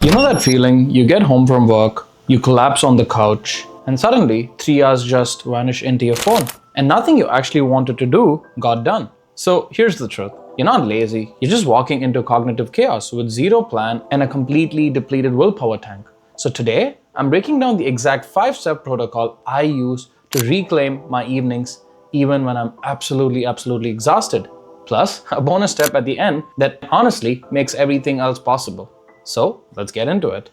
You know that feeling? You get home from work, you collapse on the couch, and suddenly 3 hours just vanish into your phone, and nothing you actually wanted to do got done. So here's the truth. You're not lazy, you're just walking into cognitive chaos with zero plan and a completely depleted willpower tank. So today, I'm breaking down the exact 5-step protocol I use to reclaim my evenings even when I'm absolutely exhausted. Plus, a bonus step at the end that honestly makes everything else possible. So let's get into it.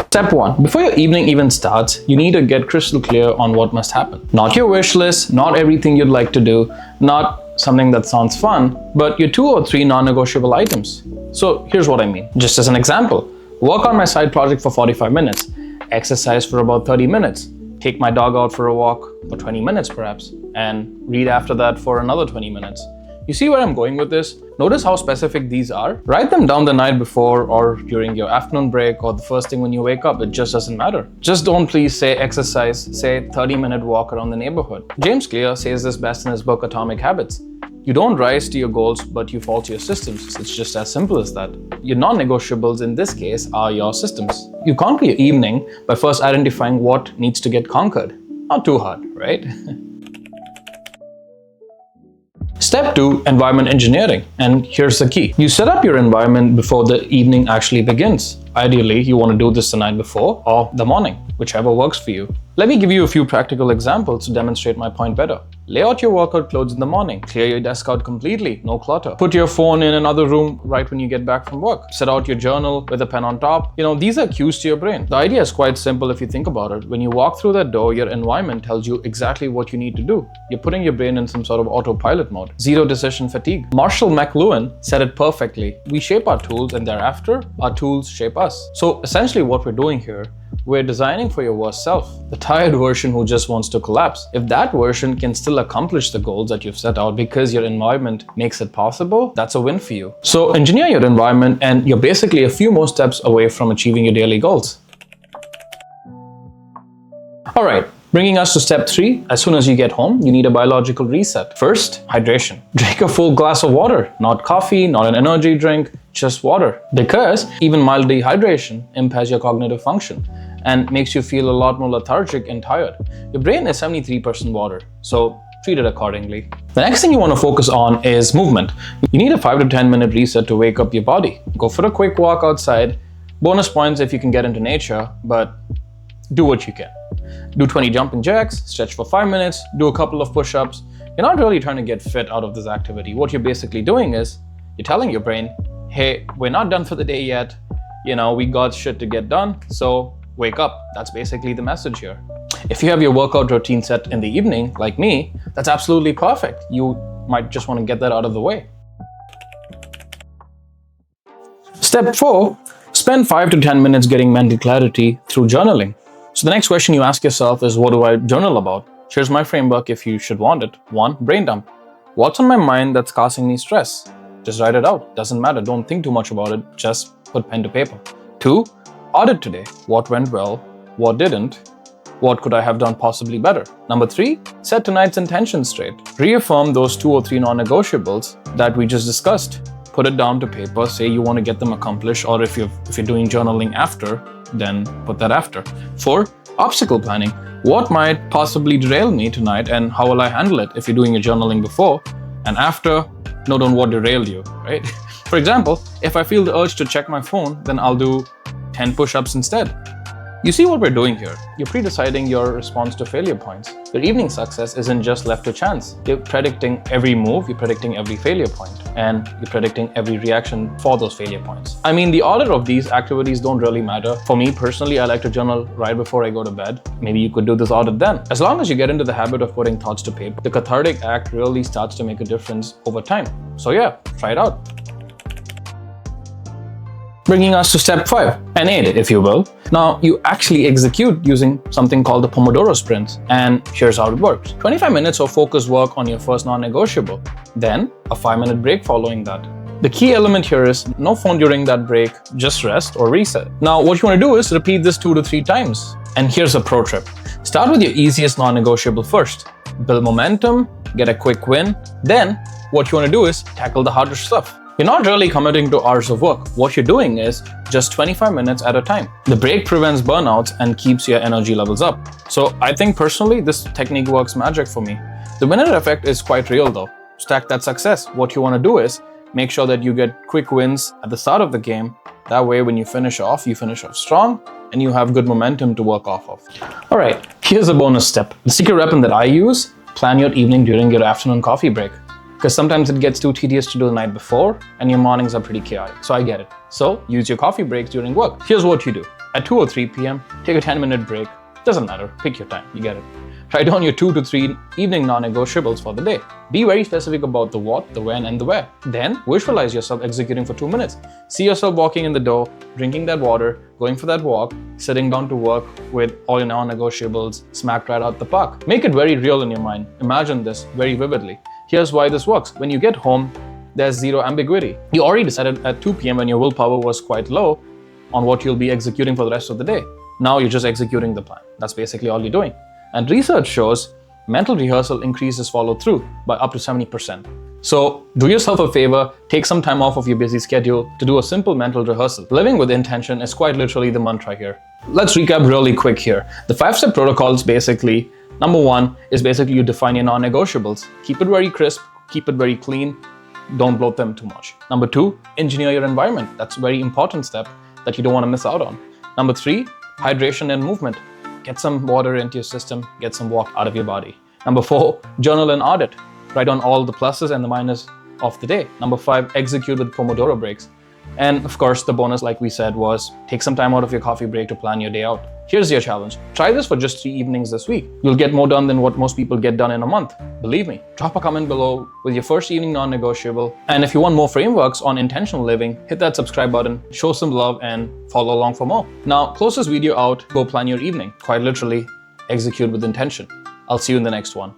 Step 1. Before your evening even starts, you need to get crystal clear on what must happen. Not your wish list, not everything you'd like to do, not something that sounds fun, but your 2 or 3 non-negotiable items. So here's what I mean. Just as an example, work on my side project for 45 minutes, exercise for about 30 minutes, take my dog out for a walk for 20 minutes perhaps, and read after that for another 20 minutes. You see where I'm going with this? Notice how specific these are. Write them down the night before or during your afternoon break or the first thing when you wake up. It just doesn't matter. Just don't please say exercise, say 30-minute walk around the neighborhood. James Clear says this best in his book Atomic Habits. You don't rise to your goals, but you fall to your systems. It's just as simple as that. Your non-negotiables in this case are your systems. You conquer your evening by first identifying what needs to get conquered. Not too hard, right? Step 2, environment engineering. And here's the key. You set up your environment before the evening actually begins. Ideally, you want to do this the night before or the morning, whichever works for you. Let me give you a few practical examples to demonstrate my point better. Lay out your workout clothes in the morning. Clear your desk out completely, no clutter. Put your phone in another room right when you get back from work. Set out your journal with a pen on top. These are cues to your brain. The idea is quite simple if you think about it. When you walk through that door, your environment tells you exactly what you need to do. You're putting your brain in some sort of autopilot mode. Zero decision fatigue. Marshall McLuhan said it perfectly. We shape our tools and thereafter, our tools shape us. So essentially what we're doing here, we're designing for your worst self, the tired version who just wants to collapse. If that version can still accomplish the goals that you've set out because your environment makes it possible, that's a win for you. So engineer your environment and you're basically a few more steps away from achieving your daily goals. All right, bringing us to step 3. As soon as you get home, you need a biological reset. First, hydration. Drink a full glass of water, not coffee, not an energy drink, just water. Because even mild dehydration impairs your cognitive function and makes you feel a lot more lethargic and tired. Your brain is 73% water, so treat it accordingly. The next thing you want to focus on is movement. You need a 5 to 10 minute reset to wake up your body. Go for a quick walk outside. Bonus points if you can get into nature, but do what you can. Do 20 jumping jacks, stretch for 5 minutes, do a couple of push-ups. You're not really trying to get fit out of this activity. What you're basically doing is, you're telling your brain, hey, we're not done for the day yet. We got shit to get done, so wake up. That's basically the message here. If you have your workout routine set in the evening, like me, that's absolutely perfect. You might just want to get that out of the way. Step 4, spend 5 to 10 minutes getting mental clarity through journaling. So the next question you ask yourself is, what do I journal about? Here's my framework if you should want it. 1, brain dump. What's on my mind that's causing me stress? Just write it out. Doesn't matter. Don't think too much about it. Just put pen to paper. 2, audit today. What went well? What didn't? What could I have done possibly better? Number 3, set tonight's intention straight. Reaffirm those 2 or 3 non-negotiables that we just discussed. Put it down to paper. Say you want to get them accomplished, or if you're doing journaling after, then put that after. 4, obstacle planning. What might possibly derail me tonight and how will I handle it? If you're doing your journaling before and after, note on what derailed you, right? For example, if I feel the urge to check my phone, then I'll do 10 push-ups instead. You see what we're doing here? You're pre-deciding your response to failure points. Your evening success isn't just left to chance. You're predicting every move, you're predicting every failure point, and you're predicting every reaction for those failure points. I mean, the order of these activities don't really matter. For me personally, I like to journal right before I go to bed. Maybe you could do this audit then. As long as you get into the habit of putting thoughts to paper, the cathartic act really starts to make a difference over time. So yeah, try it out. Bringing us to step 5, an aid, if you will. Now, you actually execute using something called the Pomodoro sprints, and here's how it works. 25 minutes of focused work on your first non-negotiable, then a 5-minute break following that. The key element here is no phone during that break, just rest or reset. Now, what you want to do is repeat this 2 to 3 times. And here's a pro tip. Start with your easiest non-negotiable first. Build momentum, get a quick win. Then, what you want to do is tackle the harder stuff. You're not really committing to hours of work. What you're doing is just 25 minutes at a time. The break prevents burnouts and keeps your energy levels up. So I think personally, this technique works magic for me. The minute effect is quite real though. Stack that success. What you want to do is make sure that you get quick wins at the start of the game. That way, when you finish off strong and you have good momentum to work off of. All right, here's a bonus step. The secret weapon that I use: plan your evening during your afternoon coffee break. Because sometimes it gets too tedious to do the night before and your mornings are pretty chaotic. So I get it. So use your coffee breaks during work. Here's what you do. At 2 or 3 p.m., take a 10-minute break. Doesn't matter. Pick your time. You get it. Write down your 2 to 3 evening non-negotiables for the day. Be very specific about the what, the when, and the where. Then visualize yourself executing for 2 minutes. See yourself walking in the door, drinking that water, going for that walk, sitting down to work with all your non-negotiables smacked right out the park. Make it very real in your mind. Imagine this very vividly. Here's why this works. When you get home, there's zero ambiguity. You already decided at 2 p.m. when your willpower was quite low on what you'll be executing for the rest of the day. Now you're just executing the plan. That's basically all you're doing. And research shows mental rehearsal increases follow through by up to 70%. So do yourself a favor, take some time off of your busy schedule to do a simple mental rehearsal. Living with intention is quite literally the mantra here. Let's recap really quick here. The 5-step protocol is basically, number 1 is basically you define your non-negotiables. Keep it very crisp, keep it very clean, don't bloat them too much. Number 2, engineer your environment. That's a very important step that you don't want to miss out on. Number 3, hydration and movement. Get some water into your system, get some walk out of your body. Number 4, journal and audit. Write down all the pluses and the minuses of the day. Number 5, execute with Pomodoro breaks. And of course, the bonus, like we said, was take some time out of your coffee break to plan your day out. Here's your challenge. Try this for just 3 evenings this week. You'll get more done than what most people get done in a month. Believe me. Drop a comment below with your first evening non-negotiable. And if you want more frameworks on intentional living, hit that subscribe button, show some love, and follow along for more. Now, close this video out, go plan your evening. Quite literally, execute with intention. I'll see you in the next one.